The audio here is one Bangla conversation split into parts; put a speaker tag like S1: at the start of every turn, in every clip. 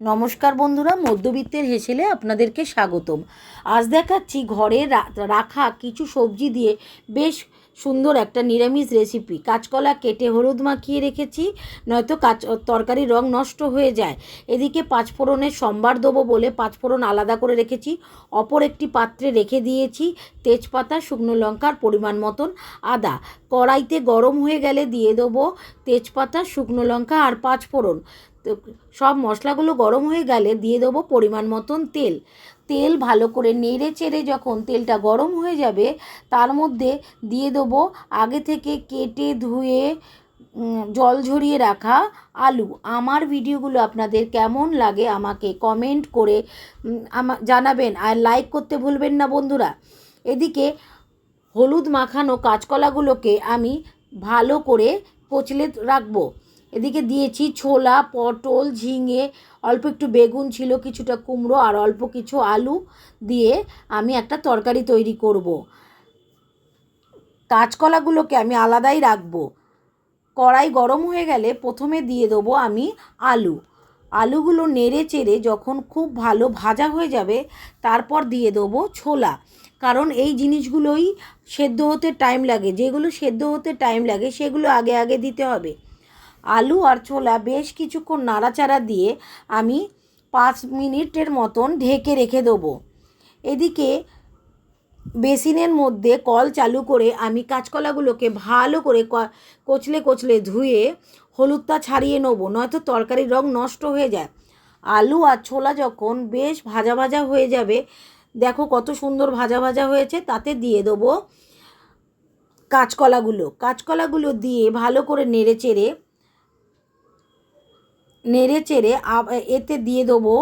S1: নমস্কার বন্ধুরা, মধ্যবিত্তের হেসেলে আপনাদেরকে স্বাগতম। আজ দেখাচ্ছি ঘরে রাখা কিছু সবজি দিয়ে বেশ সুন্দর একটা নিরামিষ রেসিপি। কাঁচকলা কেটে হলুদ মাখিয়ে রেখেছি, নয়তো তরকারির রং নষ্ট হয়ে যায়। এদিকে পাঁচফোড়নের সম্বার দেবো বলে পাঁচফোড়ন আলাদা করে রেখেছি। অপর একটি পাত্রে রেখে দিয়েছি তেজপাতা, শুকনো লঙ্কার পরিমাণ মতন আদা। কড়াইতে গরম হয়ে গেলে দিয়ে দেবো তেজপাতা, শুকনো লঙ্কা আর পাঁচফোড়ন। তো সব মশলাগুলো গরম হয়ে গেলে দিয়ে দেবো পরিমাণ মতন তেল। তেল ভালো করে নেড়ে চেড়ে যখন তেলটা গরম হয়ে যাবে, তার মধ্যে দিয়ে দেবো আগে থেকে কেটে ধুয়ে জল ঝরিয়ে রাখা আলু। আমার ভিডিওগুলো আপনাদের কেমন লাগে আমাকে কমেন্ট করে জানাবেন, আর লাইক করতে ভুলবেন না বন্ধুরা। এদিকে হলুদ মাখানো কাঁচকলাগুলোকে আমি ভালো করে কচলে রাখবো। এদিকে দিয়েছি ছোলা, পটল, ঝিঙে, অল্প একটু বেগুন ছিল, কিছুটা কুমড়ো আর অল্প কিছু আলু দিয়ে আমি একটা তরকারি তৈরি করব। কাঁচকলাগুলোকে আমি আলাদাই রাখবো। কড়াই গরম হয়ে গেলে প্রথমে দিয়ে দেবো আমি আলুগুলো নেড়ে চেড়ে যখন খুব ভালো ভাজা হয়ে যাবে, তারপর দিয়ে দেবো ছোলা। কারণ এই জিনিসগুলোই সেদ্ধ হতে টাইম লাগে, যেগুলো সেদ্ধ হতে টাইম লাগে সেগুলো আগে আগে দিতে হবে। আলু আর ছোলা বেশ কিছুক্ষণ নাড়াচাড়া দিয়ে আমি 5 মিনিটের মতন ঢেকে রেখে দেবো। এদিকে বেসিনের মধ্যে কল চালু করে আমি কাঁচকলাগুলোকে ভালো করে কচলে কচলে ধুয়ে হলুদটা ছাড়িয়ে নেবো, নয়তো তরকারির রং নষ্ট হয়ে যায়। আলু আর ছোলা যখন বেশ ভাজা ভাজা হয়ে যাবে, দেখো কত সুন্দর ভাজা ভাজা হয়েছে, তাতে দিয়ে দেবো কাঁচকলাগুলো দিয়ে ভালো করে নেড়ে চেড়ে এতে দিয়ে দেবো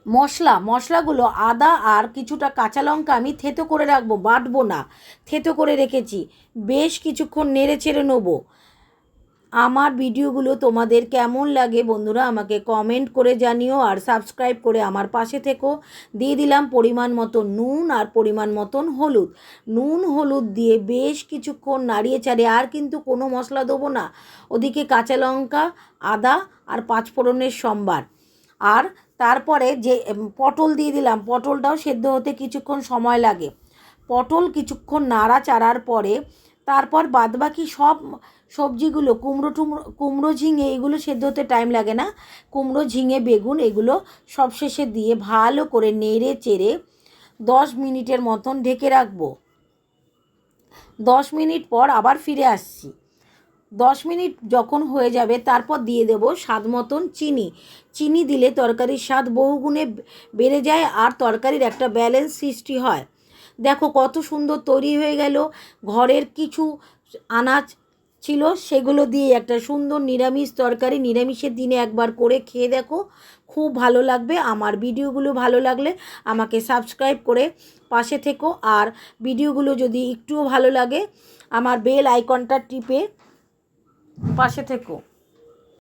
S1: মশলাগুলো। আদা আর কিছুটা কাঁচা লঙ্কা আমি থেতো করে রাখবো, বাটবো না, থেতো করে রেখেছি। বেশ কিছুক্ষণ নেড়ে চেড়ে নেবো। আমার ভিডিওগুলো তোমাদের কেমন লাগে বন্ধুরা আমাকে কমেন্ট করে জানিও, আর সাবস্ক্রাইব করে আমার পাশে থেকো। দিয়ে দিলাম পরিমাণ মতন নুন আর পরিমাণ মতন হলুদ। নুন হলুদ দিয়ে বেশ কিছুক্ষণ নাড়িয়ে চাড়িয়ে, আর কিন্তু কোনো মশলা দেবো না। ওদিকে কাঁচা লঙ্কা, আদা আর পাঁচফোড়নের সম্বার, আর তারপরে যে পটল দিয়ে দিলাম। পটলটাও সেদ্ধ হতে কিছুক্ষণ সময় লাগে। পটল কিছুক্ষণ নাড়া চাড়ার পরে তারপর বাদবাকি সব সবজিগুলো, কুমড়ো ঝিঙে এগুলো সেদ্ধ হতে টাইম লাগে না। কুমড়ো, ঝিঙে, বেগুন এগুলো সব শেষে দিয়ে ভালো করে নেড়ে চেড়ে 10 মিনিটের মতন ঢেকে রাখবো। 10 মিনিট পর আবার ফিরে আসছি। 10 মিনিট যখন হয়ে যাবে, তারপর দিয়ে দেবো স্বাদ মতন চিনি দিলে তরকারির স্বাদ বহুগুণে বেড়ে যায়, আর তরকারির একটা ব্যালেন্স সৃষ্টি হয়। দেখো কত সুন্দর তৈরি হয়ে গেল। ঘরের কিছু আনাজ ছিল, সেগুলো দিয়ে একটা সুন্দর নিরামিষ তরকারি। নিরামিষের দিনে একবার করে খেয়ে দেখো, খুব ভালো লাগবে। আমার ভিডিওগুলো ভালো লাগলে আমাকে সাবস্ক্রাইব করে পাশে থেকো, আর ভিডিওগুলো যদি একটুও ভালো লাগে আমার বেল আইকনটা টিপে পাশে থেকো।